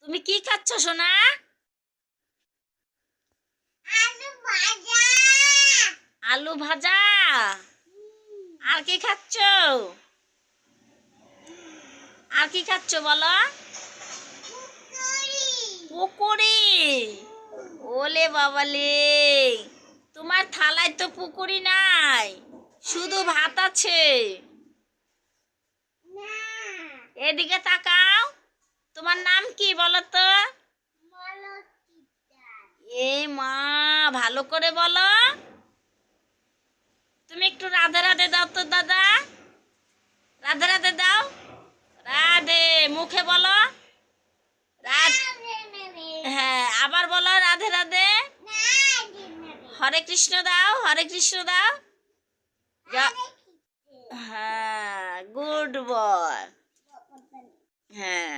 তুমি কি খাচ্ছ সোনা? আলু ভাজা। আর কি খাচ্ছ? আর কি খাচ্ছ বলো? পুকুরি। ওলে বাবালে, তোমার থালায় তো পুকুরি নাই, শুধু ভাত আছে। এদিকে তাকাও, তোমার নাম কি বলো তো? এ মা, ভালো করে বলো। তুমি একটু রাধে রাধে দাও তো দাদা, রাধে রাধে দাও। রাধে মুখে বলো। হ্যাঁ, আবার বলো রাধে রাধে। হরে কৃষ্ণ দাও, হরে কৃষ্ণ দাও। হ্যাঁ, গুড বয়। হ্যাঁ।